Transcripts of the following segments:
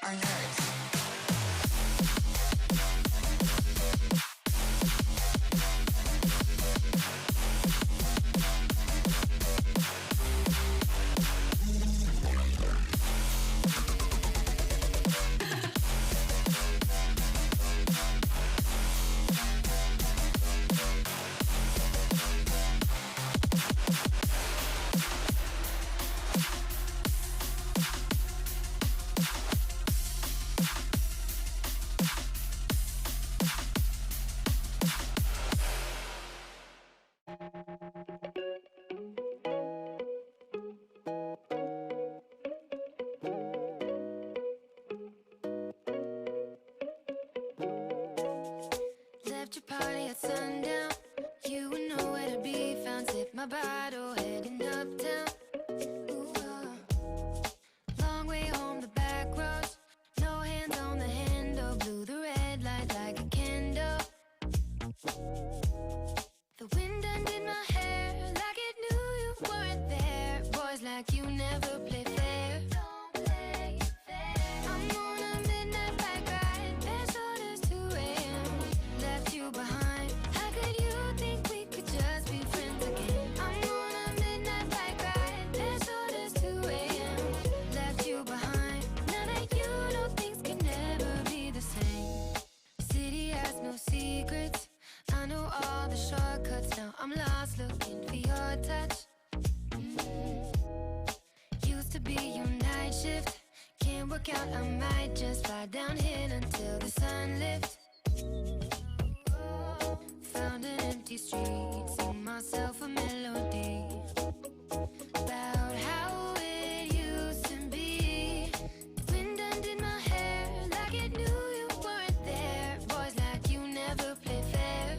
are yours. Left your party at sundown. You would know where to be found. Sip my bottle, heading uptown. Ooh, long way home, the back roads. No hands on the handle. Blew the red light like a candle. The wind undid my hair like it knew you weren't there. Boys like you never play fair. Don't play fair. I'm on a midnight bike ride. Best orders 2 a.m. Left you behind. How could you think we could just be friends again? I'm on a midnight bike ride. Best orders 2 a.m. Left you behind. Now that you know things can never be the same. City has no secrets. I know all the shortcuts. Now I'm lost looking for your touch. Used to be your night shift. Can't work out, I might just fly down here until the sun lifts. Found an empty street, sing myself a melody about how it used to be. Wind undid my hair like it knew you weren't there. Boys like you never play fair.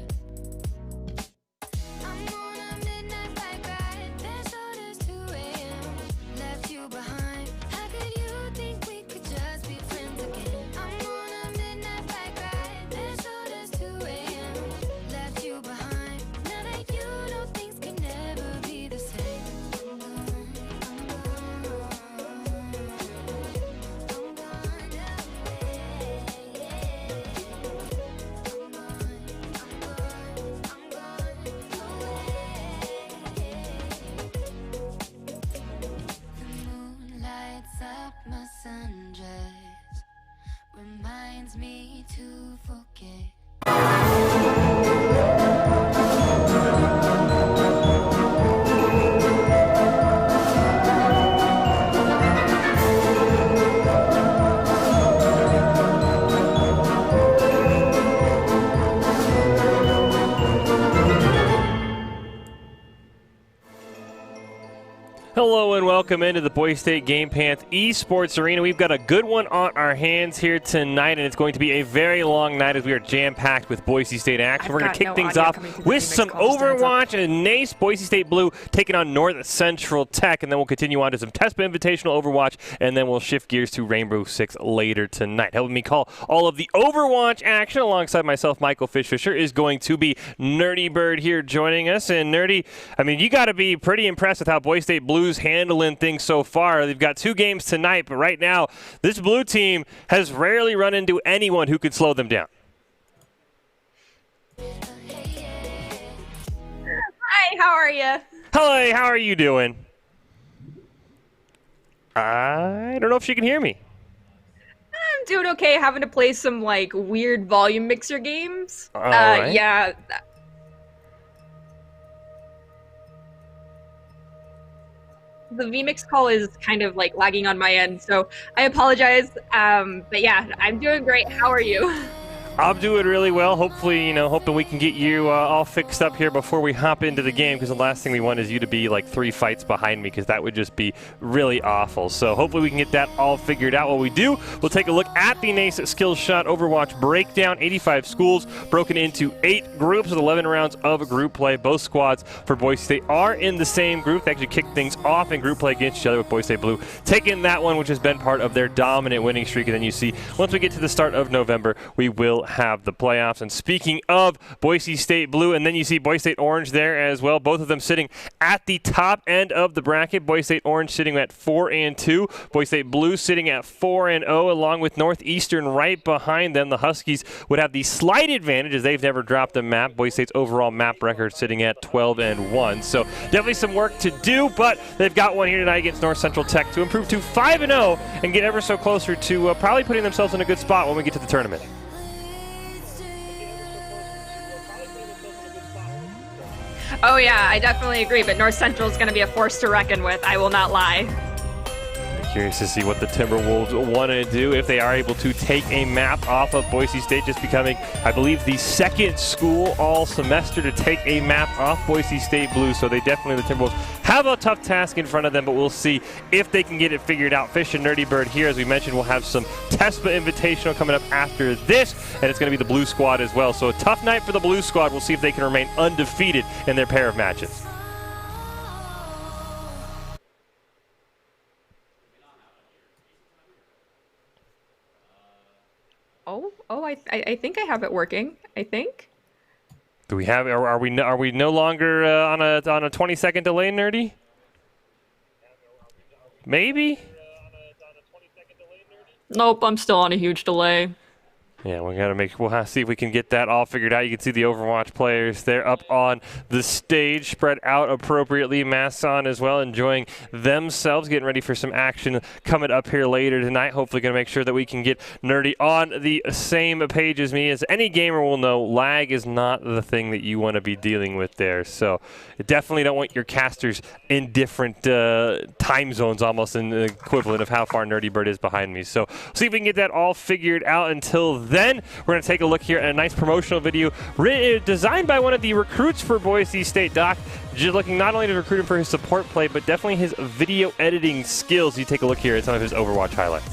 I'm on a midnight bike ride. Best orders 2 a.m. Left you behind. How could you think we could just be friends again? I'm on a midnight bike ride. Best orders 2 a.m. Left you behind. Now that you know things can never be the same. I'm gone, I'm gone. I'm gone away. I'm gone away. The moon lights up my sundress, reminds me to forget. Hello and welcome into the Boise State Game Pants Esports Arena. We've got a good one on our hands here tonight, and it's going to be a very long night as we are jam-packed with Boise State action. We're going to kick things off with some Overwatch and NACE. Boise State Blue taking on Northcentral Tech, and then we'll continue on to some TESPA Invitational Overwatch, and then we'll shift gears to Rainbow Six later tonight. Helping me call all of the Overwatch action alongside myself, Michael Fisher, is going to be Nerdy Bird here joining us. And Nerdy, I mean, you got to be pretty impressed with how Boise State Blue's handling things so far. They've got 2 games tonight, but right now, this blue team has rarely run into anyone who could slow them down. Hi, how are you? Hi, how are you doing? I don't know if she can hear me. I'm doing okay, having to play some, like, weird volume mixer games. All right. Yeah. The vMix call is kind of, like, lagging on my end, so I apologize. But yeah, I'm doing great. How are you? I'm doing really well. Hopefully, hoping we can get you all fixed up here before we hop into the game, because the last thing we want is you to be like 3 fights behind me, because that would just be really awful. So hopefully we can get that all figured out. While we do, we'll take a look at the NACE Skillshot Overwatch breakdown. 85 schools broken into 8 groups with 11 rounds of group play. Both squads for Boise State are in the same group. They actually kicked things off in group play against each other, with Boise State Blue taking that one, which has been part of their dominant winning streak. And then you see, once we get to the start of November, we will have the playoffs. And speaking of Boise State blue, and then you see Boise State orange there as well, both of them sitting at the top end of the bracket. Boise State orange sitting at 4-2, Boise State blue sitting at 4-0, along with Northeastern right behind them. The Huskies would have the slight advantage as they've never dropped a map. Boise State's overall map record sitting at 12-1. So definitely some work to do, but they've got one here tonight against North Central Tech to improve to 5-0 and get ever so closer to probably putting themselves in a good spot when we get to the tournament. Oh yeah, I definitely agree, but North Central is going to be a force to reckon with. I will not lie. Curious to see what the Timberwolves want to do if they are able to take a map off of Boise State, just becoming, I believe, the second school all semester to take a map off Boise State blue. So they definitely, the Timberwolves, have a tough task in front of them, but we'll see if they can get it figured out. Fish and Nerdy Bird here, as we mentioned, we'll have some TESPA Invitational coming up after this, and it's going to be the blue squad as well. So a tough night for the blue squad. We'll see if they can remain undefeated in their pair of matches. I think I have it working. I think. Do we have? Are we no longer on a 20-second delay, Nerdy? Maybe. Nope, I'm still on a huge delay. Yeah, we'll have to see if we can get that all figured out. You can see the Overwatch players there up on the stage, spread out appropriately, masks on as well, enjoying themselves, getting ready for some action coming up here later tonight. Hopefully going to make sure that we can get Nerdy on the same page as me. As any gamer will know, lag is not the thing that you want to be dealing with there. So you definitely don't want your casters in different time zones, almost in the equivalent of how far Nerdy Bird is behind me. So see if we can get that all figured out. Until then, we're going to take a look here at a nice promotional video designed by one of the recruits for Boise State. Doc, just looking not only to recruit him for his support play, but definitely his video editing skills. You take a look here at some of his Overwatch highlights.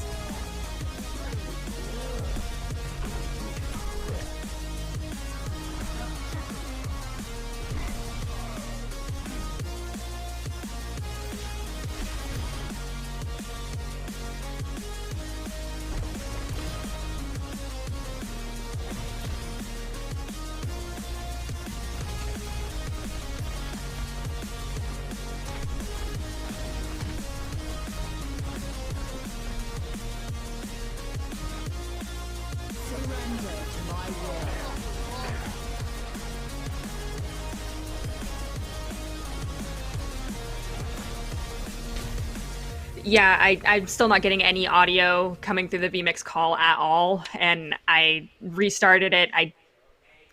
Yeah, I'm still not getting any audio coming through the vMix call at all, and I restarted it. I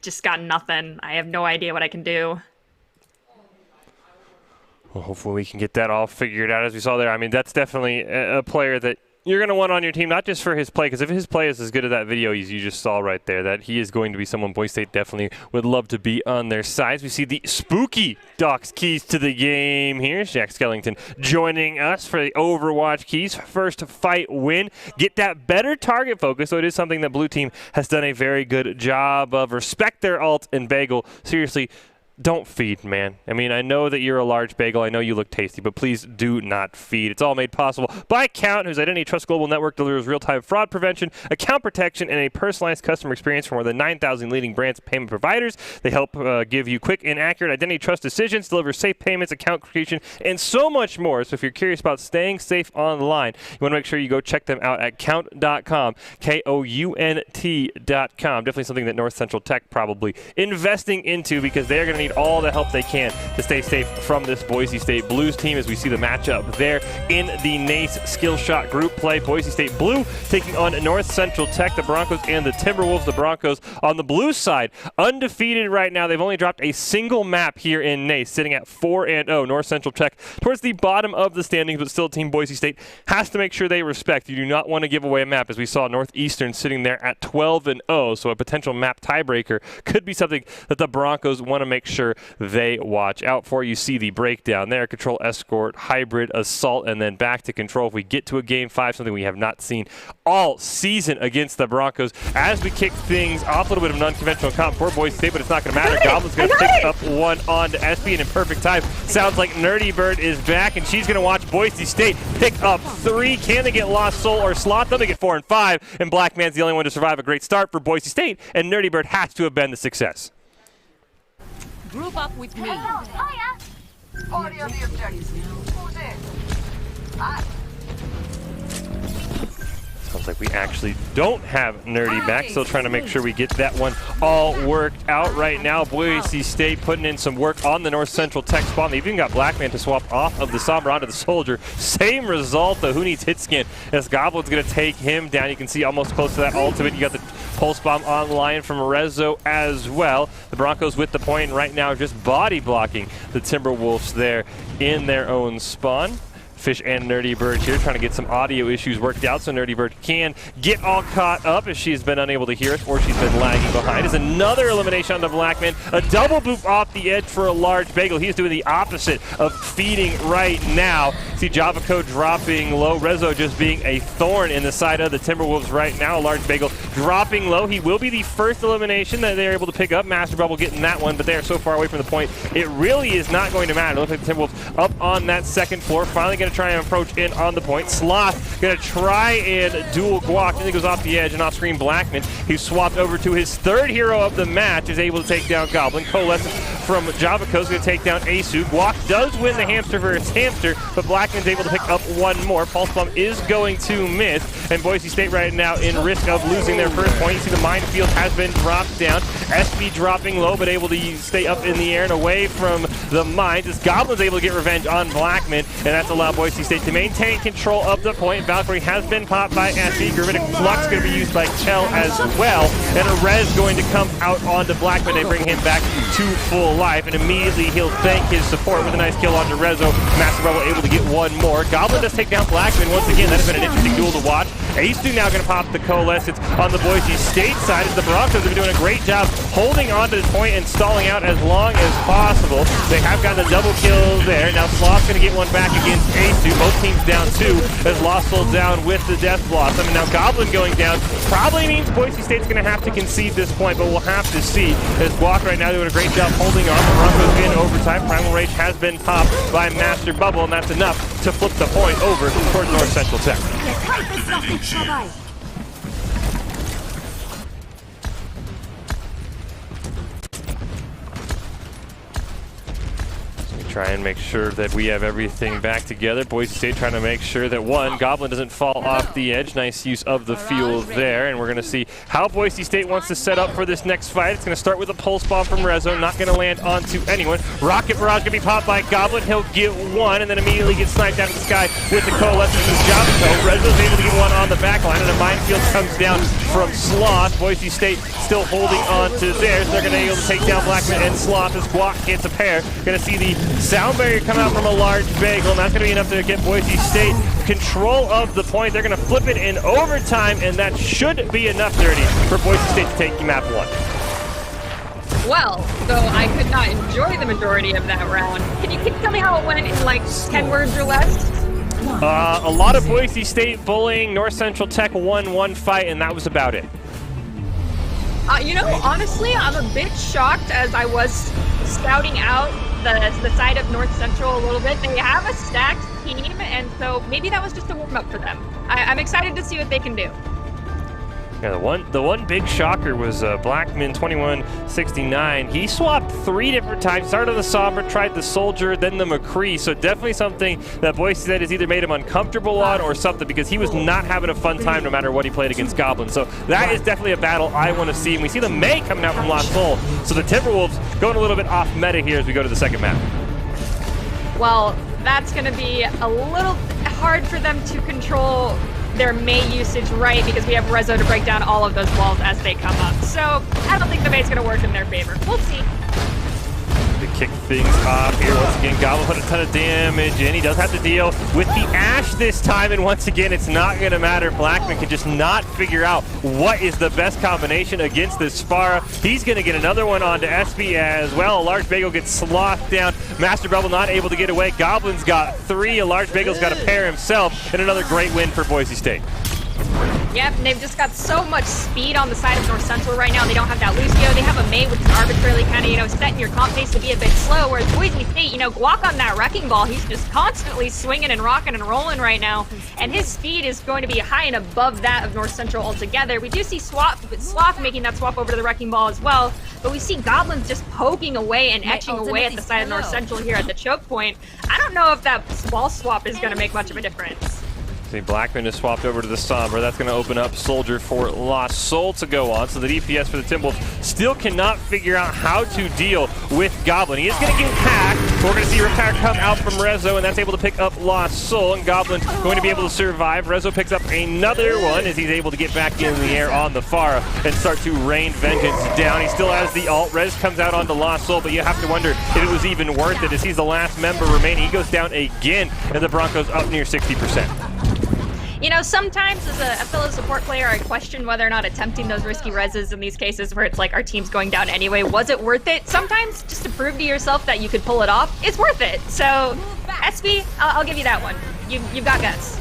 just got nothing. I have no idea what I can do. Well, hopefully we can get that all figured out. As we saw there, I mean, that's definitely a player that you're going to want on your team, not just for his play, because if his play is as good as that video you just saw right there, that he is going to be someone Boise State definitely would love to be on their sides. We see the spooky Doc's keys to the game here. Jack Skellington joining us for the Overwatch keys. First fight win. Get that better target focus, so it is something that blue team has done a very good job of. Respect their ult and bagel. Seriously, don't feed, man. I mean, I know that you're a large bagel. I know you look tasty, but please do not feed. It's all made possible by Count, whose Identity Trust Global Network delivers real-time fraud prevention, account protection, and a personalized customer experience for more than 9,000 leading brands and payment providers. They help give you quick and accurate identity trust decisions, deliver safe payments, account creation, and so much more. So if you're curious about staying safe online, you want to make sure you go check them out at count.com, KOUNT.com. Definitely something that North Central Tech probably investing into, because they are going to need all the help they can to stay safe from this Boise State Blues team. As we see the matchup there in the NACE Skillshot group play, Boise State Blue taking on North Central Tech, the Broncos and the Timberwolves. The Broncos on the blue side, undefeated right now. They've only dropped a single map here in NACE, sitting at 4-0. North Central Tech towards the bottom of the standings, but still Team Boise State has to make sure they respect. You do not want to give away a map, as we saw Northeastern sitting there at 12-0. So a potential map tiebreaker could be something that the Broncos want to make sure sure they watch out for. You see the breakdown there. Control, escort, hybrid, assault, and then back to control. If we get to a game 5, something we have not seen all season against the Broncos. As we kick things off, a little bit of an unconventional comp for Boise State, but it's not going to matter. Goblin's going to pick up one on to SB, and in perfect time, sounds like Nerdy Bird is back, and she's going to watch Boise State pick up 3. Can they get Lost Soul or Sloth? They'll make it 4 and 5, and Black Man's the only one to survive a great start for Boise State, and Nerdy Bird has to have been the success. Group up with me. Party on the objective. Who's in? Sounds like we actually don't have Nerdy back. Still trying to make sure we get that one all worked out right now. Boise State putting in some work on the North Central tech spawn. They've even got Blackman to swap off of the Sombra onto the Soldier. Same result, though. Who needs hit scan? As Goblin's going to take him down. You can see almost close to that ultimate. You got the pulse bomb online from Rezo as well. The Broncos with the point, and right now just body blocking the Timberwolves there in their own spawn. Fish and Nerdy Bird here trying to get some audio issues worked out so Nerdy Bird can get all caught up as she's been unable to hear us or she's been lagging behind. Is another elimination on the Blackman. A double boop off the edge for a large bagel. He's doing the opposite of feeding right now. See Javaco dropping low. Rezo just being a thorn in the side of the Timberwolves right now. A large bagel dropping low. He will be the first elimination that they're able to pick up. Master Bubble getting that one, but they are so far away from the point. It really is not going to matter. Looks like the Timberwolves up on that second floor. Finally going to try and approach in on the point. Sloth going to try and duel Guac. Then he goes off the edge and off screen Blackman. He's swapped over to his third hero of the match. Is able to take down Goblin. Coalescence from Javaco is going to take down Asu. Guac does win the hamster versus hamster, but Blackman's able to pick up one more. Pulse Bomb is going to miss, and Boise State right now in risk of losing their first point. You see the minefield has been dropped down. SB dropping low, but able to stay up in the air and away from the mines. As Goblin's able to get revenge on Blackman, and that's allowed Boise State to maintain control of the point. Valkyrie has been popped by SB. Gravitic Flux going to be used by Kel as well, and a res going to come out onto Blackman. They bring him back to full life, and immediately he'll thank his support with a nice kill onto Rezo. Master Bubble able to get one more. Goblin does take down Blackman once again. That has been an interesting duel to watch. Ace2 now going to pop the Coalescence on the Boise State side as the Broncos have been doing a great job holding on to this point and stalling out as long as possible. They have gotten a double kill there. Now Sloth's going to get one back against Ace2. Both teams down 2 as Lost Soul down with the Death Blossom. And now Goblin going down probably means Boise State's going to have to concede this point, but we'll have to see. As Guac right now doing a great job holding on. The Broncos in overtime. Primal Rage has been popped by Master Bubble, and that's enough to flip the point over towards North Central Tech. Try and make sure that we have everything back together. Boise State trying to make sure that one, Goblin doesn't fall off the edge. Nice use of the fuel there, and we're going to see how Boise State wants to set up for this next fight. It's going to start with a pulse bomb from Rezo, not going to land onto anyone. Rocket Barrage going to be popped by Goblin. He'll get one, and then immediately get sniped out of the sky with the Coalescence of Javaco. Rezo's able to get one on the back line, and a minefield comes down from Sloth. Boise State still holding on to theirs. They're going to be able to take down Blackman and Sloth as Guac gets a pair. Going to see the sound barrier come out from a large bagel, and that's going to be enough to get Boise State control of the point. They're going to flip it in overtime, and that should be enough, Nerdy, for Boise State to take map 1. Well, though I could not enjoy the majority of that round. Can you tell me how it went in like 10 words or less? A lot of Boise State bullying. North Central Tech won one fight, and that was about it. You know, honestly, I'm a bit shocked as I was scouting out the side of North Central a little bit. They have a stacked team, and so maybe that was just a warm-up for them. I'm excited to see what they can do. Yeah, the one big shocker was Blackman 2169. He swapped 3 different times. Started on the Sombra, tried the Soldier, then the McCree. So definitely something that Boise State has either made him uncomfortable on or something, because he was not having a fun time no matter what he played against Goblin. So that is definitely a battle I want to see. And we see the May coming out from Lost Soul. So the Timberwolves going a little bit off meta here as we go to the second map. Well, that's going to be a little hard for them to control their May usage right, because we have Rezo to break down all of those walls as they come up. So I don't think the May's going to work in their favor. We'll see. Big kick things off here. Once again, Goblin put a ton of damage in. He does have to deal with the Ashe this time, and once again, it's not going to matter. Blackman can just not figure out what is the best combination against this Pharah. He's going to get another one onto SB as well. A large bagel gets slothed down. Master Rebel not able to get away. Goblin's got 3. A large bagel's got a pair himself, and another great win for Boise State. Yep, and they've just got so much speed on the side of North Central right now. They don't have that Lucio. They have a May, which is arbitrarily kind of, setting your comp pace to be a bit slow, whereas Boise State, Guac on that wrecking ball, he's just constantly swinging and rocking and rolling right now, and his speed is going to be high and above that of North Central altogether. We do see Sloth making that swap over to the wrecking ball as well, but we see Goblins just poking away and etching away at the side of North Central here at the choke point. I don't know if that ball swap is going to make much of a difference. See, Blackman is swapped over to the Sombra. That's going to open up Soldier for Lost Soul to go on. So the DPS for the Timberwolves still cannot figure out how to deal with Goblin. He is going to get hacked. We're going to see Repair come out from Rezo, and that's able to pick up Lost Soul. And Goblin going to be able to survive. Rezo picks up another one as he's able to get back in the air on the Pharah and start to rain vengeance down. He still has the ult. Rez comes out onto Lost Soul, but you have to wonder if it was even worth it as he's the last member remaining. He goes down again, and the Broncos up near 60%. Sometimes as a fellow support player, I question whether or not attempting those risky reses in these cases where it's like our team's going down anyway, was it worth it? Sometimes just to prove to yourself that you could pull it off, it's worth it. So, SB, I'll give you that one. You've got guts.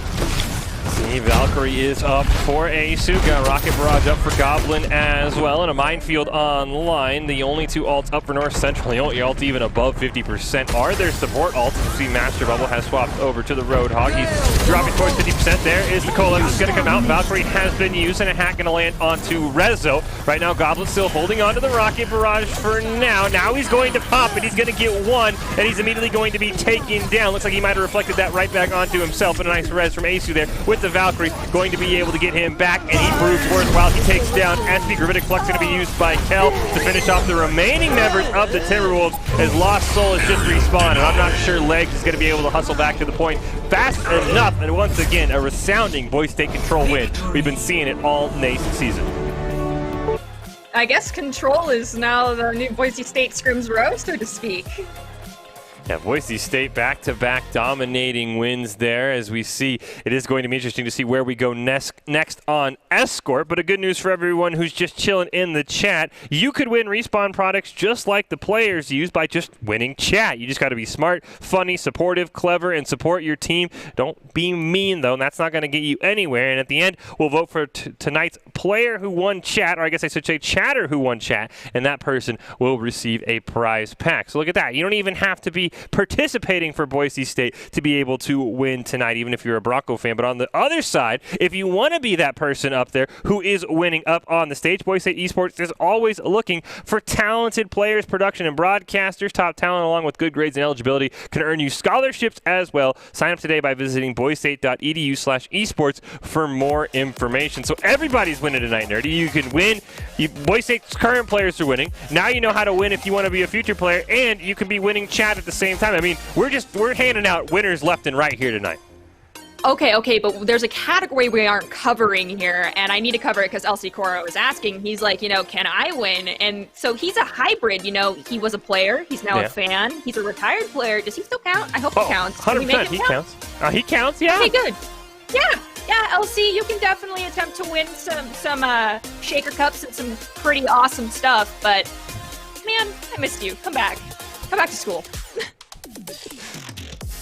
See, Valkyrie is up for Asuka. Rocket Barrage up for Goblin as well. And a Minefield online. The only 2 ults up for North Central. The only ult even above 50% are their support ults. You see Master Bubble has swapped over to the Roadhog. He's dropping towards 50%. There is the Cola. It's going to come out. Valkyrie has been used, and a hack going to land onto Rezo. Right now, Goblin still holding on to the Rocket Barrage for now. Now he's going to pop it. He's going to get one, and he's immediately going to be taken down. Looks like he might have reflected that right back onto himself. And a nice res from Asu there with the Valkyrie, going to be able to get him back, and he proves worthwhile. He takes down SB. Gravitic Flux going to be used by Kel to finish off the remaining members of the Timberwolves as Lost Soul is just respawned, and I'm not sure Legs is going to be able to hustle back to the point fast enough. And once again, a resounding Boise State control win. We've been seeing it all NACE season. I guess control is now the new Boise State Scrims Row, so to speak. Yeah, Boise State back-to-back dominating wins there. As we see, it is going to be interesting to see where we go next on Escort. But a good news for everyone who's just chilling in the chat, you could win Respawn products just like the players use by just winning chat. You just got to be smart, funny, supportive, clever, and support your team. Don't be mean, though, and that's not going to get you anywhere. And at the end, we'll vote for tonight's player who won chat, or I guess I should say chatter who won chat, and that person will receive a prize pack. So look at that. You don't even have to be participating for Boise State to be able to win tonight, even if you're a Bronco fan. But on the other side, if you want to be that person up there who is winning up on the stage, Boise State Esports is always looking for talented players, production, and broadcasters. Top talent, along with good grades and eligibility, can earn you scholarships as well. Sign up today by visiting boisestate.edu/esports for more information. So everybody's winning tonight, Nerdy. You can win. Boise State's current players are winning. Now you know how to win if you want to be a future player, and you can be winning chat at the same time. I mean, we're handing out winners left and right here tonight. Okay, but there's a category we aren't covering here, and I need to cover it because LC Coro is asking. He's like, can I win? And so he's a hybrid, he was a player, he's now a fan, he's a retared player. Does he still count? I hope he counts. 100%, he counts. He counts, yeah. Okay, good. Yeah, LC, you can definitely attempt to win some shaker cups and some pretty awesome stuff, but man, I missed you. Come back to school.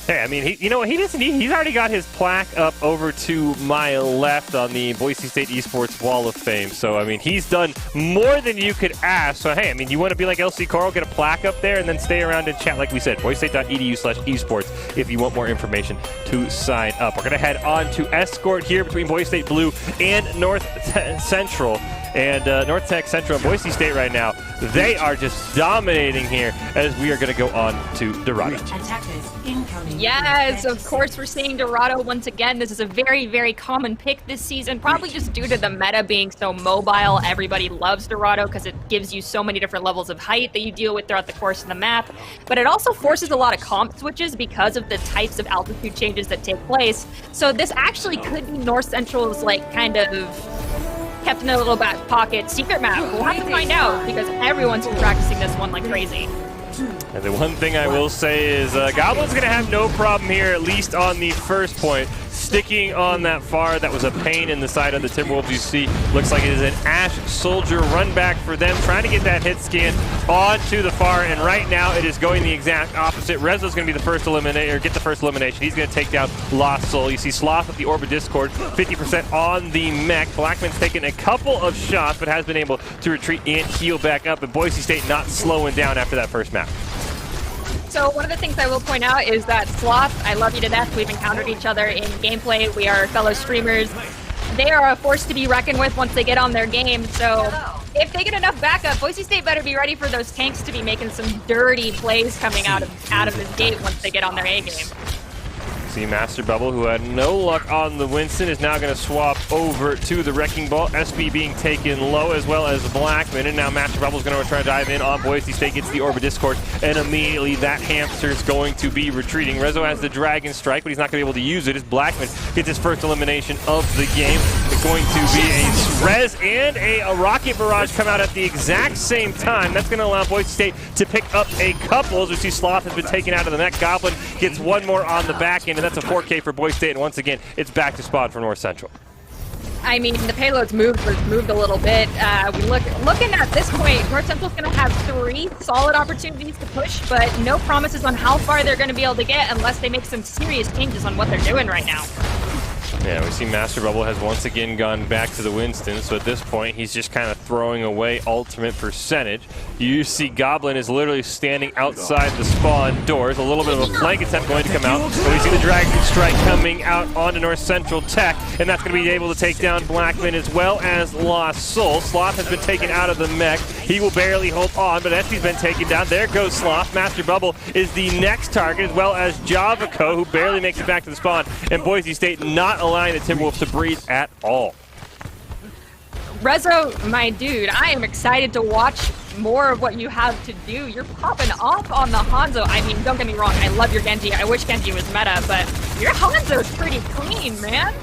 Hey, I mean, he doesn't need. He's already got his plaque up over to my left on the Boise State Esports Wall of Fame. So, I mean, he's done more than you could ask. So, hey, I mean, you want to be like LC Coral, get a plaque up there, and then stay around and chat, like we said, boisestate.edu/esports if you want more information to sign up. We're going to head on to Escort here between Boise State Blue and North Central. And North Tech Central and Boise State right now, they are just dominating here as we are going to go on to Dorado. Yes, of course we're seeing Dorado once again. This is a very, very common pick this season, probably just due to the meta being so mobile. Everybody loves Dorado because it gives you so many different levels of height that you deal with throughout the course of the map. But it also forces a lot of comp switches because of the types of altitude changes that take place. So this actually could be North Central's kind of kept in a little back pocket secret map. We'll have to find out because everyone's been practicing this one like crazy. And the one thing I will say is Goblin's going to have no problem here, at least on the first point. Sticking on that far, that was a pain in the side of the Timberwolves. You see, looks like it is an Ash Soldier run back for them, trying to get that hit scan onto the far, and right now it is going the exact opposite. Rezo's going to be the first eliminate, or get the first elimination. He's going to take down Lost Soul. You see Sloth with the Orbit Discord, 50% on the mech. Blackman's taken a couple of shots, but has been able to retreat and heal back up, and Boise State not slowing down after that first map. So one of the things I will point out is that Sloth, I love you to death. We've encountered each other in gameplay. We are fellow streamers. They are a force to be reckoned with once they get on their game. So if they get enough backup, Boise State better be ready for those tanks to be making some dirty plays coming out of this gate once they get on their A game. See Master Bubble, who had no luck on the Winston, is now going to swap over to the Wrecking Ball. SB being taken low, as well as Blackman, and now Master Bubble is going to try to dive in on Boise State, gets the Orbit Discord, and immediately that hamster is going to be retreating. Rezo has the Dragon Strike, but he's not going to be able to use it as Blackman gets his first elimination of the game. It's going to be a Rez and a Rocket Barrage come out at the exact same time. That's going to allow Boise State to pick up a couple, as we see Sloth has been taken out of the net. Goblin gets one more on the back end, and that's a 4K for Boise State, and once again, it's back to spawn for North Central. I mean, the payload's moved a little bit. Looking at this point, North Central's going to have 3 solid opportunities to push, but no promises on how far they're going to be able to get unless they make some serious changes on what they're doing right now. Yeah, we see Master Bubble has once again gone back to the Winston, so at this point, he's just kind of throwing away ultimate percentage. You see Goblin is literally standing outside the spawn doors. A little bit of a flank attempt going to come out, but we see the Dragon Strike coming out onto North Central Tech, and that's going to be able to take down Blackman as well as Lost Soul. Sloth has been taken out of the mech. He will barely hold on, but SB's been taken down. There goes Sloth. Master Bubble is the next target, as well as Javaco, who barely makes it back to the spawn, and Boise State not allowing the Timberwolves to breathe at all. Rezo, my dude, I am excited to watch more of what you have to do. You're popping off on the Hanzo. I mean, don't get me wrong, I love your Genji. I wish Genji was meta, but your Hanzo's pretty clean, man.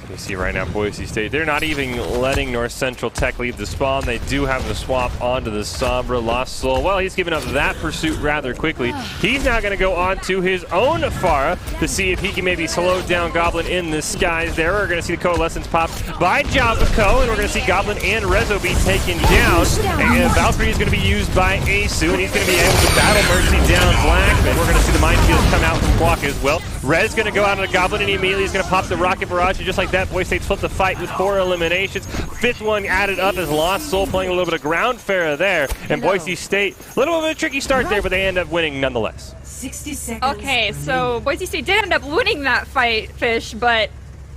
You see right now Boise State, they're not even letting North Central Tech leave the spawn. They do have the swap onto the Sombra. Lost Soul, well, he's given up that pursuit rather quickly. He's now going to go on to his own Farah to see if he can maybe slow down Goblin in the skies there. We're going to see the Coalescence pop by Javaco, and we're going to see Goblin and Rezo be taken down. And Valkyrie is going to be used by Asu, and he's going to be able to battle Mercy down Blackman. We're going to see the Minefield come out from Quack as well. Rez going to go out on the Goblin, and he immediately is going to pop the Rocket Barrage, and just like that, Boise State's flipped the fight with 4 eliminations. 5th one added up as Lost Soul playing a little bit of ground fair there. And Boise State, a little bit of a tricky start there, but they end up winning nonetheless. 60 seconds. Okay, so Boise State did end up winning that fight, Fish, but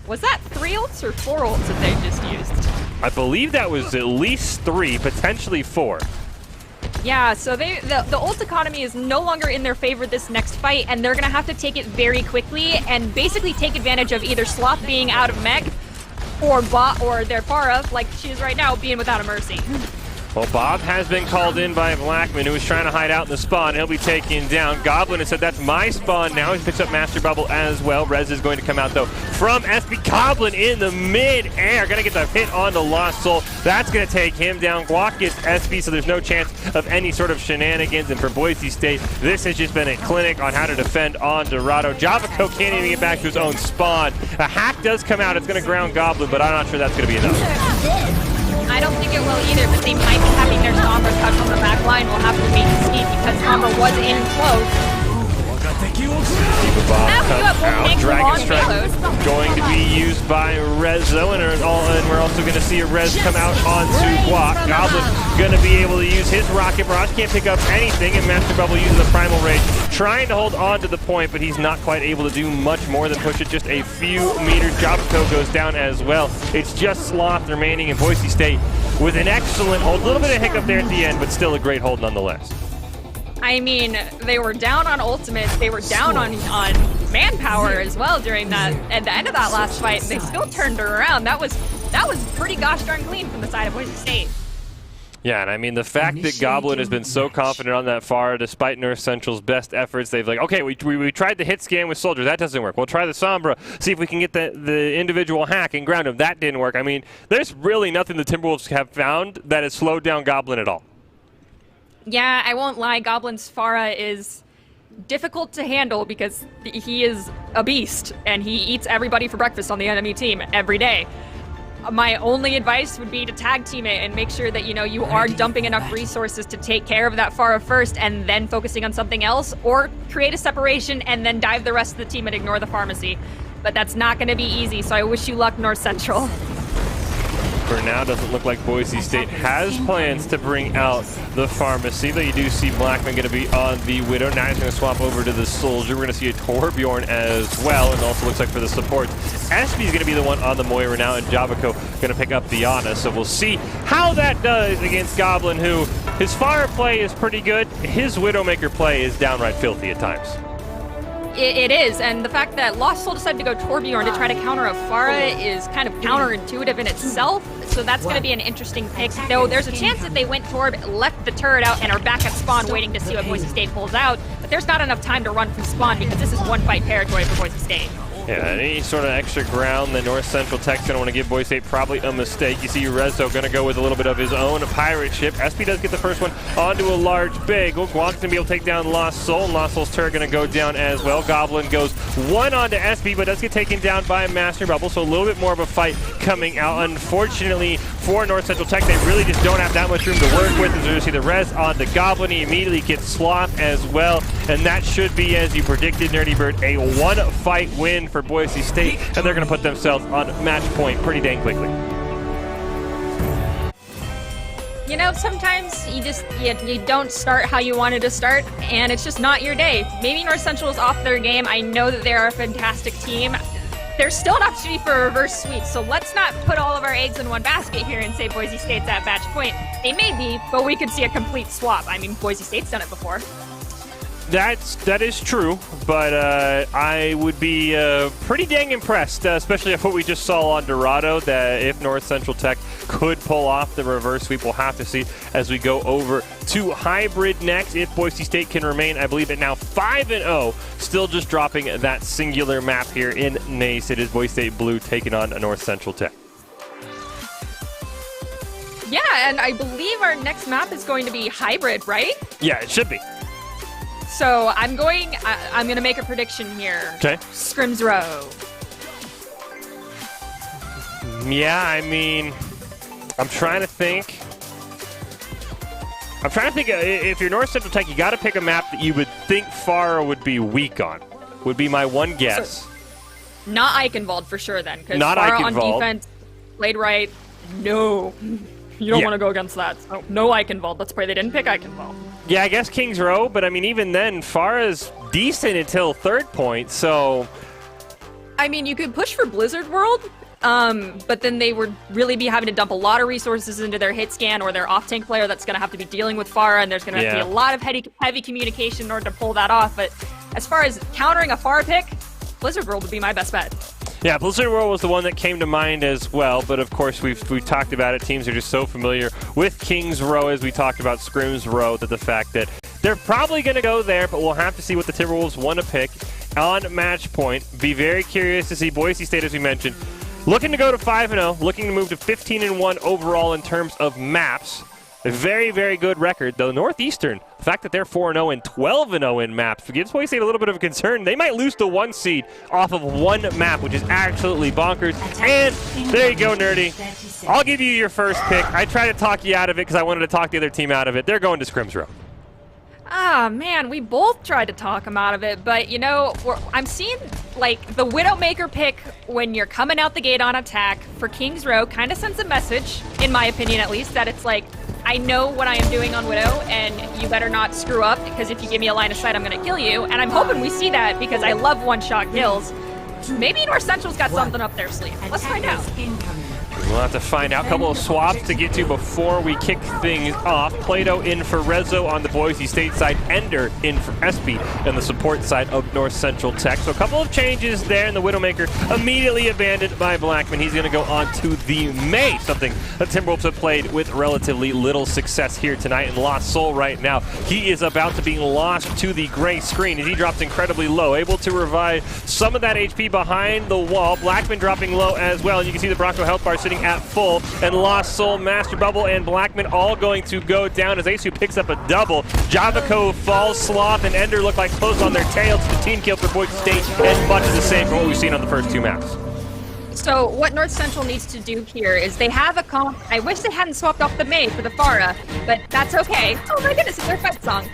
was that 3 ults or 4 ults that they just used? I believe that was at least 3, potentially 4. Yeah, so the ult economy is no longer in their favor this next fight, and they're going to have to take it very quickly and basically take advantage of either Sloth being out of mech or their Farah, like she is right now, being without a Mercy. Well, Bob has been called in by Blackman, who is trying to hide out in the spawn. He'll be taken down. Goblin has said, that's my spawn now. He picks up Master Bubble as well. Rez is going to come out, though, from SB. Goblin in the mid-air. Going to get the hit onto Lost Soul. That's going to take him down. Guac gets SB, so there's no chance of any sort of shenanigans. And for Boise State, this has just been a clinic on how to defend on Dorado. Javaco can't even get back to his own spawn. A hack does come out. It's going to ground Goblin, but I'm not sure that's going to be enough. I don't think it will either, but they might be having their Sombra cut from the back line. We'll have to wait and see because Sombra was in close. Bob comes out. Dragon Strike going to be used by Rezo, and we're also going to see a Rez come out onto Guac. Goblin going to be able to use his Rocket Barrage. Can't pick up anything, and Master Bubble uses the Primal Rage, trying to hold on to the point, but he's not quite able to do much more than push it just a few meters. Javaco goes down as well. It's just Sloth remaining in Boise State with an excellent hold. A little bit of hiccup there at the end, but still a great hold nonetheless. I mean, they were down on ultimates, they were down on manpower as well during that, at the end of that last fight. They still turned it around. That was pretty gosh darn clean from the side of Boise State. Yeah, and I mean, the fact that Goblin has been so confident on that far, despite North Central's best efforts, they've like, okay, we tried the hit scan with Soldiers. That doesn't work. We'll try the Sombra, see if we can get the individual hack and ground him. That didn't work. I mean, there's really nothing the Timberwolves have found that has slowed down Goblin at all. Yeah, I won't lie. Goblin's Pharah is difficult to handle because he is a beast and he eats everybody for breakfast on the enemy team every day. My only advice would be to tag team it and make sure that, you know, you are dumping enough resources to take care of that Pharah first and then focusing on something else, or create a separation and then dive the rest of the team and ignore the pharmacy. But that's not going to be easy, so I wish you luck, North Central. For now, doesn't look like Boise State has plans to bring out the pharmacy, though you do see Blackman going to be on the Widow. Now he's going to swap over to the Soldier. We're going to see a Torbjorn as well, and also looks like for the supports, Espy's going to be the one on the Moira now, and Javaco going to pick up the Ana. So we'll see how that does against Goblin, who his fire play is pretty good. His Widowmaker play is downright filthy at times. It is, and the fact that Lost Soul decided to go Torbjorn to try to counter a Pharah is kind of counterintuitive in itself, so that's going to be an interesting pick. Though there's a chance that they went Torb, left the turret out, and are back at spawn waiting to see what Boise State pulls out, but there's not enough time to run from spawn because this is one-fight territory for Boise State. Yeah, any sort of extra ground, the North Central Tech's going to want to give Boise State probably a mistake. You see Rezo going to go with a little bit of his own pirate ship. SP does get the first one onto a large big. Guan's going to be able to take down Lost Soul. Lost Soul's turret going to go down as well. Goblin goes one onto SP, but does get taken down by Master Bubble, so a little bit more of a fight coming out. Unfortunately for North Central Tech, they really just don't have that much room to work with. As you see the res onto Goblin, he immediately gets Sloth as well, and that should be, as you predicted, Nerdy Bird, a one-fight win for Boise State, and they're going to put themselves on match point pretty dang quickly. You know, sometimes you don't start how you wanted to start, and it's just not your day. Maybe North Central is off their game. I know that they're a fantastic team. There's still an opportunity for a reverse sweep, so let's not put all of our eggs in one basket here and say Boise State's at match point. They may be, but we could see a complete swap. I mean, Boise State's done it before. That is true, but I would be pretty dang impressed, especially if what we just saw on Dorado, that if North Central Tech could pull off the reverse sweep. We'll have to see as we go over to Hybrid next. If Boise State can remain, I believe, at now 5-0, still just dropping that singular map here in NACE. It is Boise State Blue taking on North Central Tech. Yeah, and I believe our next map is going to be Hybrid, right? Yeah, it should be. So I'm going to make a prediction here. Okay. Scrims Row. Yeah, I mean, I'm trying to think if you're North Central Tech, you got to pick a map that you would think Pharah would be weak on. Would be my one guess. So, not Eichenwald for sure then, because Not Pharah Eichenwald. on defense, played right. No. You don't want to go against that. So, no Eichenwald. Let's pray they didn't pick Eichenwald. Yeah, I guess Kings Row, but I mean, even then, Pharah's decent until third point, so... I mean, you could push for Blizzard World, but then they would really be having to dump a lot of resources into their hit scan or their off-tank player that's going to have to be dealing with Pharah, and there's going to have to be a lot of heavy communication in order to pull that off. But as far as countering a Pharah pick, Blizzard World would be my best bet. Yeah, Blizzard World was the one that came to mind as well, but of course we've talked about it. Teams are just so familiar with Kings Row, as we talked about Scrims Row, that the fact that they're probably going to go there, but we'll have to see what the Timberwolves want to pick on match point. Be very curious to see Boise State, as we mentioned, looking to go to 5-0, looking to move to 15-1 overall in terms of maps. A very, very good record, though Northeastern, the fact that they're 4-0 and 12-0 in maps gives Boise State a little bit of a concern. They might lose the 1 seed off of one map, which is absolutely bonkers. And there you go, Nerdy. I'll give you your first pick. I tried to talk you out of it because I wanted to talk the other team out of it. They're going to Scrims Row. Ah, man, we both tried to talk him out of it, but, you know, I'm seeing, like, the Widowmaker pick when you're coming out the gate on attack for Kings Row kind of sends a message, in my opinion at least, that it's like, I know what I am doing on Widow, and you better not screw up, because if you give me a line of sight, I'm going to kill you, and I'm hoping we see that, because I love one-shot kills. Maybe North Central's got something up their sleeve. Let's find out. We'll have to find out. A couple of swaps to get to before we kick things off. Plato in for Rezo on the Boise State side. Ender in for Espy on the support side of North Central Tech. So a couple of changes there, and the Widowmaker immediately abandoned by Blackman. He's going to go on to the May, something the Timberwolves have played with relatively little success here tonight. And Lost Soul right now, he is about to be lost to the gray screen as he drops incredibly low, able to revive some of that HP, behind the wall. Blackman dropping low as well. And you can see the Bronco health bar sitting at full. And Lost Soul, Master Bubble, and Blackman all going to go down as Asu picks up a double. Javaco falls, Sloth, and Ender look like close on their tails. The team kill for Boise State, and much of the same from what we've seen on the first 2 maps. So what North Central needs to do here is they have a comp. I wish they hadn't swapped off the May for the Farah, but that's okay. Oh my goodness, it's their fight song.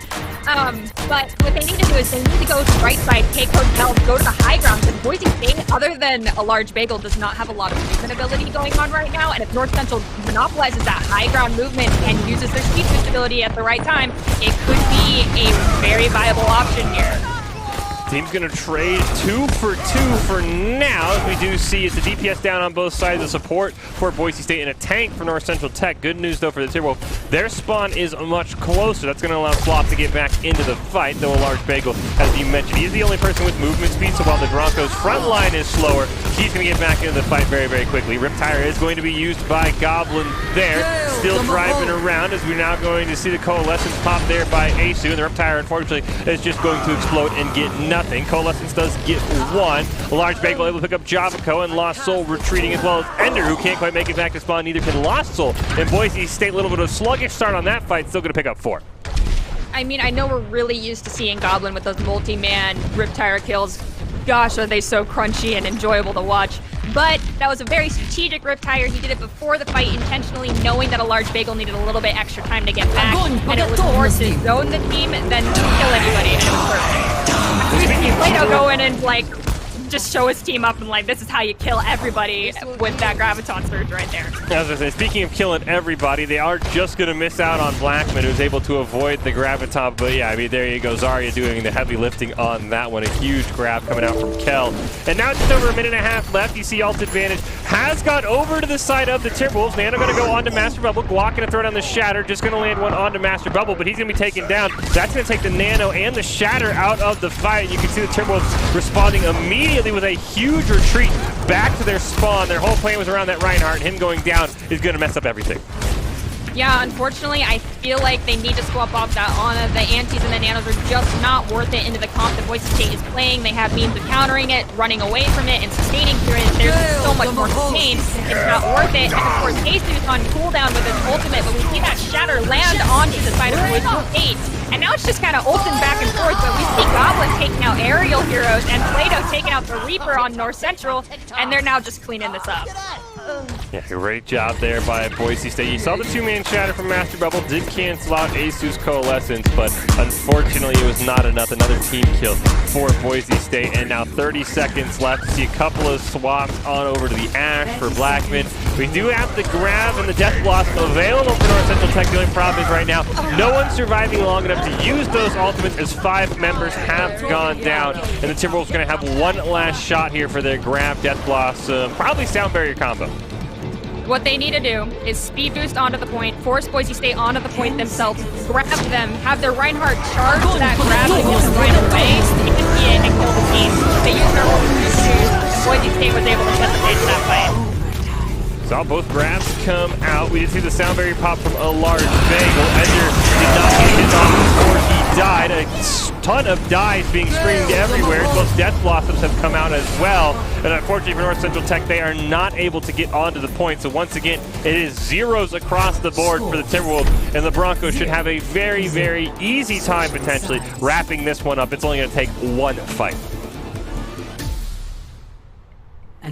But what they need to do is they need to go to the right side, take hotels, go to the high ground, because Boise State, other than a large bagel, does not have a lot of movement ability going on right now, and if North Central monopolizes that high ground movement and uses their speed boost ability at the right time, it could be a very viable option here. Team's going to trade 2 for 2 for now. As we do see it's a DPS down on both sides of support for Boise State and a tank for North Central Tech. Good news, though, for the Timberwolves. Their spawn is much closer. That's going to allow Sloth to get back into the fight, though a large bagel, as you mentioned. He's the only person with movement speed, so while the Broncos' front line is slower, he's going to get back into the fight very, very quickly. Riptire is going to be used by Goblin there. Still driving around as we're now going to see the Coalescence pop there by Asu, and the Riptire, unfortunately, is just going to explode and get nothing. Coalescence does get 1. A large bagel able to pick up Javaco, and Lost Soul retreating as well as Ender, who can't quite make it back to spawn. Neither can Lost Soul. And Boise State, a little bit of a sluggish start on that fight, still going to pick up 4. I mean, I know we're really used to seeing Goblin with those multi-man Riptire kills. Gosh, are they so crunchy and enjoyable to watch. But that was a very strategic Riptire. He did it before the fight intentionally, knowing that a large bagel needed a little bit extra time to get back. And it was more to zone the team than to kill anybody, and it was perfect. We've seen Plato go in and, like, just show his team up and, like, this is how you kill everybody with that Graviton Surge right there. As I say, speaking of killing everybody, they are just going to miss out on Blackman, who's able to avoid the Graviton. But yeah, I mean, there you go. Zarya doing the heavy lifting on that one. A huge grab coming out from Kel. And now just over a minute and a half left. You see ult advantage has got over to the side of the Timberwolves. Nano going to go onto Master Bubble. Glock going to throw down the Shatter. Just going to land one onto Master Bubble, but he's going to be taken down. That's going to take the Nano and the Shatter out of the fight. You can see the Timberwolves responding immediately with a huge retreat back to their spawn. Their whole plan was around that Reinhardt. Him going down is going to mess up everything. Yeah, unfortunately, I feel like they need to swap off that Ana. The Antis and the Nanos are just not worth it into the comp that Boise State is playing. They have means of countering it, running away from it, and sustaining through it. There's so much more contained. It's not worth it. And of course, Jesus on cooldown with his ultimate, but we see that Shatter land onto the side of Boise State. And now it's just kind of ulting back and forth, but we see Goblin taking out aerial heroes and Plato taking out the Reaper on North Central, and they're now just cleaning this up. Yeah, great job there by Boise State. You saw the 2-man Shatter from Master Bubble, did cancel out Asu's Coalescence, but unfortunately it was not enough. Another team kill for Boise State, and now 30 seconds left to see a couple of swaps on over to the Ash for Blackman. We do have the grab and the Death Blossom available for North Central Tech. The only problem is right now, no one's surviving long enough to use those ultimates as 5 members have gone down, and the Timberwolves going to have one last shot here for their grab Death Blossom, probably Sound Barrier combo. What they need to do is speed boost onto the point, force Boise State onto the point themselves, grab them, have their Reinhardt charge that grab to get them right away, and kill the team. They used their ultimate, Boise State was able to set the pace of that fight. Saw both grabs come out. We did see the Sound Barrier pop from a large bagel. Ender did not get hit off before he died. A ton of dies being screamed everywhere. Both Death Blossoms have come out as well. And unfortunately for North Central Tech, they are not able to get onto the point. So once again, it is zeros across the board for the Timberwolves. And the Broncos should have a very, very easy time potentially wrapping this one up. It's only going to take one fight.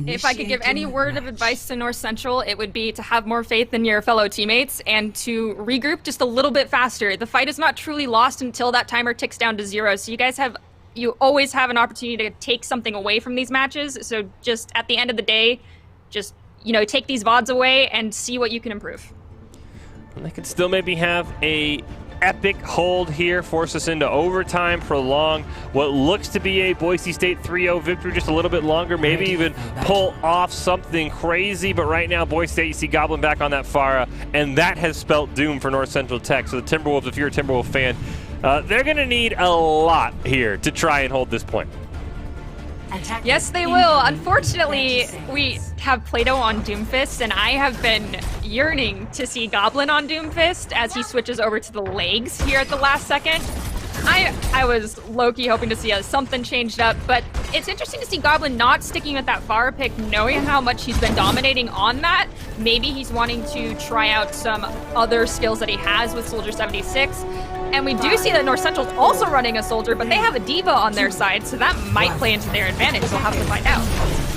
If I could give any word of advice to North Central, it would be to have more faith in your fellow teammates and to regroup just a little bit faster. The fight is not truly lost until that timer ticks down to 0. So you always have an opportunity to take something away from these matches. So just at the end of the day, just, take these VODs away and see what you can improve. They could still maybe have a epic hold here, force us into overtime, prolong what looks to be a Boise State 3-0 victory just a little bit longer, maybe even pull off something crazy. But right now, Boise State, you see Goblin back on that Farah, and that has spelt doom for North Central Tech. So the Timberwolves, if you're a Timberwolves fan, they're going to need a lot here to try and hold this point. Yes, they will. Unfortunately, we have Plato on Doomfist, and I have been yearning to see Goblin on Doomfist as he switches over to the legs here at the last second. I was low-key hoping to see something changed up, but it's interesting to see Goblin not sticking with that fire pick, knowing how much he's been dominating on that. Maybe he's wanting to try out some other skills that he has with Soldier 76. And we do see that North Central's also running a Soldier, but they have a Diva on their side, so that might play into their advantage. We'll have to find out.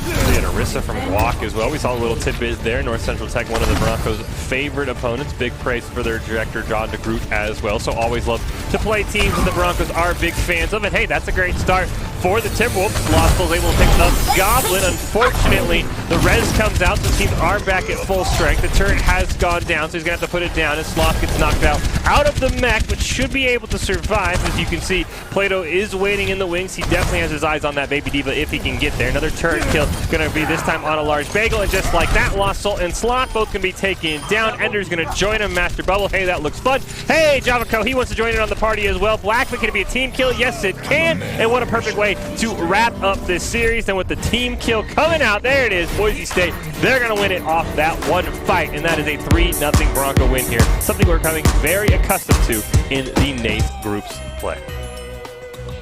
We had Arissa from Guac as well. We saw a little tidbit there. North Central Tech, one of the Broncos' favorite opponents. Big praise for their director, John DeGroot, as well. So always love to play teams that the Broncos are big fans of. And hey, that's a great start for the Timberwolves. Lostful's able to pick up Goblin. Unfortunately, the res comes out. The teams are back at full strength. The turret has gone down, so he's going to have to put it down. And Sloth gets knocked out of the mech, but should be able to survive. As you can see, Plato is waiting in the wings. He definitely has his eyes on that Baby Diva if he can get there. Another turret kill going to be this time on a large bagel, and just like that, Lost Soul and Sloth both can be taken down. Ender's going to join him. Master Bubble, hey, that looks fun. Hey, Javaco, he wants to join in on the party as well. Blackman, can it be a team kill? Yes, it can, and what a perfect way to wrap up this series. And with the team kill coming out, there it is, Boise State. They're going to win it off that one fight, and that is a 3-0 Bronco win here. Something we're coming very accustomed to in the NACE groups play.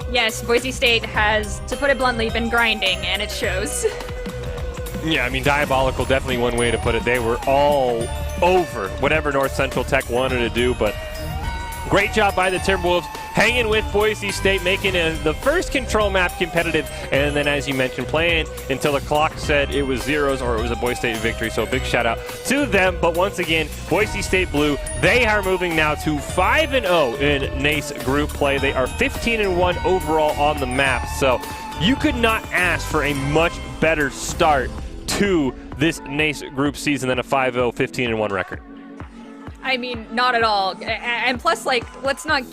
Yes, Boise State has, to put it bluntly, been grinding, and it shows. Yeah, I mean, diabolical, definitely one way to put it. They were all over whatever North Central Tech wanted to do, but great job by the Timberwolves, hanging with Boise State, making the first control map competitive, and then, as you mentioned, playing until the clock said it was zeros or it was a Boise State victory, so a big shout out to them. But once again, Boise State Blue, they are moving now to 5-0 in NACE group play. They are 15-1 overall on the map, so you could not ask for a much better start to this NACE group season than a 5-0, 15-1 record. I mean, not at all. And plus, like, let's not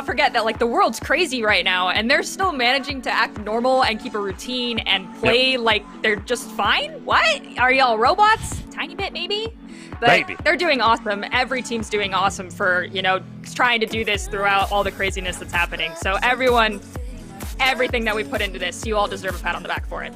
forget that, like, the world's crazy right now, and they're still managing to act normal and keep a routine and play like they're just fine? What? Are y'all robots? Tiny bit, maybe? But maybe. They're doing awesome. Every team's doing awesome for, you know, trying to do this throughout all the craziness that's happening. So everyone, everything that we put into this, you all deserve a pat on the back for it.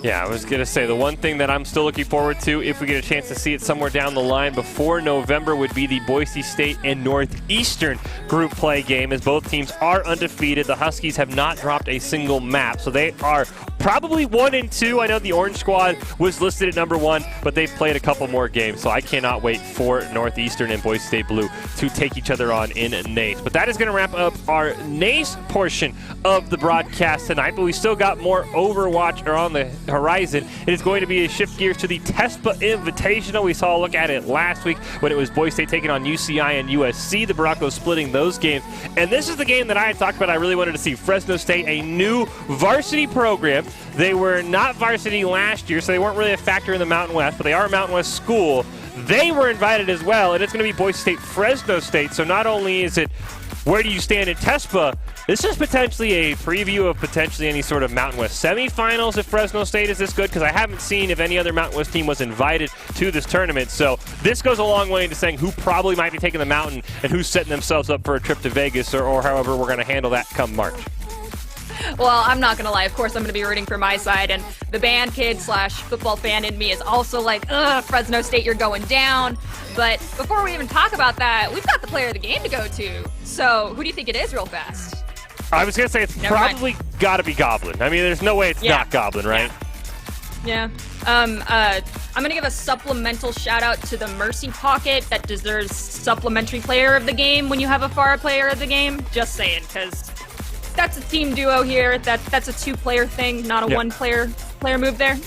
Yeah, I was going to say, the one thing that I'm still looking forward to, if we get a chance to see it somewhere down the line before November, would be the Boise State and Northeastern group play game, as both teams are undefeated. The Huskies have not dropped a single map, so they are probably 1-2. I know the Orange Squad was listed at number 1, but they've played a couple more games, so I cannot wait for Northeastern and Boise State Blue to take each other on in NACE. But that is going to wrap up our NACE portion of the broadcast tonight, but we still got more Overwatch on the horizon. It is going to be a shift gears to the TESPA Invitational. We saw a look at it last week when it was Boise State taking on UCI and USC, the Broncos splitting those games. And this is the game that I had talked about. I really wanted to see Fresno State, a new varsity program. They were not varsity last year, so they weren't really a factor in the Mountain West, but they are a Mountain West school. They were invited as well, and it's going to be Boise State, Fresno State. So not only is it where do you stand in TESPA, this is potentially a preview of potentially any sort of Mountain West semifinals if Fresno State is this good, because I haven't seen if any other Mountain West team was invited to this tournament. So this goes a long way into saying who probably might be taking the mountain and who's setting themselves up for a trip to Vegas, or however we're going to handle that come March. Well, I'm not going to lie. Of course, I'm going to be rooting for my side. And the band kid / football fan in me is also like, ugh, Fresno State, you're going down. But before we even talk about that, we've got the player of the game to go to. So who do you think it is real fast? I was going to say it's probably got to be Goblin. I mean, there's no way it's not Goblin, right? Yeah. I'm going to give a supplemental shout out to the Mercy Pocket that deserves supplementary player of the game when you have a FAR player of the game. Just saying, because that's a team duo here. That's a 2-player thing, not a 1-player move there.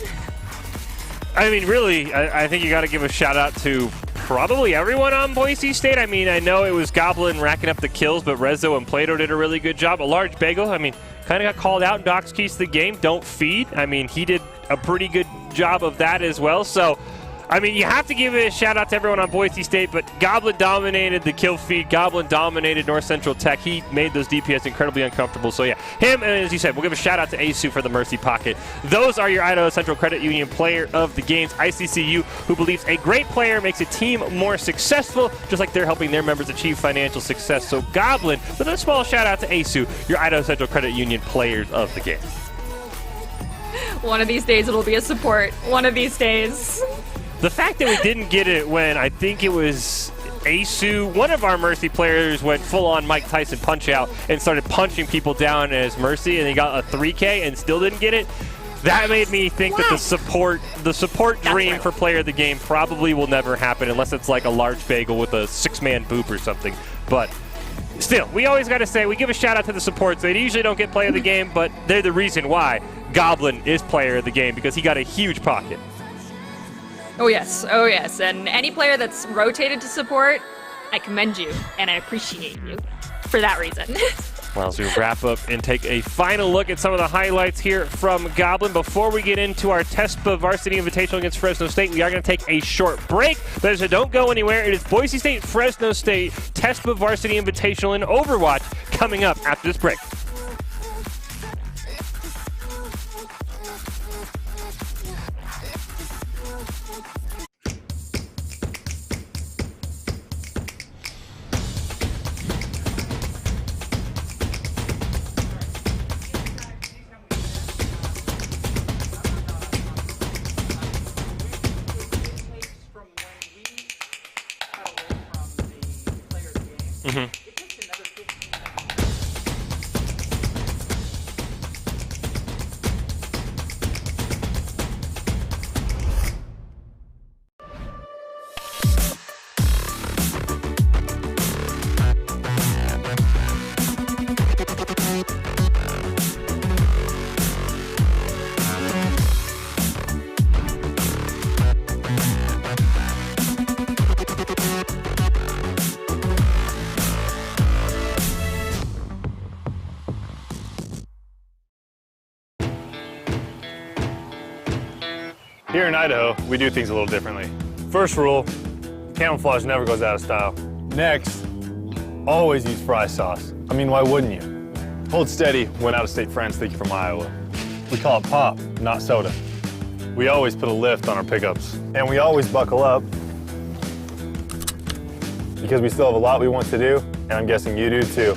I mean, really, I think you got to give a shout out to probably everyone on Boise State. I mean, I know it was Goblin racking up the kills, but Rezo and Plato did a really good job. A large bagel, I mean, kind of got called out in Doc's keys to the game. Don't feed. I mean, he did a pretty good job of that as well. So, I mean, you have to give a shout out to everyone on Boise State, but Goblin dominated the kill feed. Goblin dominated North Central Tech. He made those DPS incredibly uncomfortable. So, yeah, him, and as you said, we'll give a shout out to Asu for the Mercy Pocket. Those are your Idaho Central Credit Union player of the games. ICCU, who believes a great player makes a team more successful, just like they're helping their members achieve financial success. So, Goblin, with a small shout out to Asu, your Idaho Central Credit Union players of the game. One of these days it'll be a support. One of these days. The fact that we didn't get it when I think it was Asu. One of our Mercy players went full-on Mike Tyson punch-out and started punching people down as Mercy, and he got a 3K and still didn't get it. That made me think that the support dream for player of the game probably will never happen unless it's like a large bagel with a 6-man boop or something. But still, we always got to say, we give a shout out to the supports. They usually don't get player of the game, but they're the reason why Goblin is player of the game, because he got a huge pocket. Oh yes, and any player that's rotated to support, I commend you, and I appreciate you for that reason. Well, as we wrap up and take a final look at some of the highlights here from Goblin, before we get into our TESPA Varsity Invitational against Fresno State, we are going to take a short break. But so don't go anywhere. It is Boise State, Fresno State, TESPA Varsity Invitational in Overwatch coming up after this break. Here in Idaho, we do things a little differently. First rule, camouflage never goes out of style. Next, always use fry sauce. I mean, why wouldn't you? Hold steady when out-of-state friends think you're from Iowa. We call it pop, not soda. We always put a lift on our pickups. And we always buckle up, because we still have a lot we want to do, and I'm guessing you do too.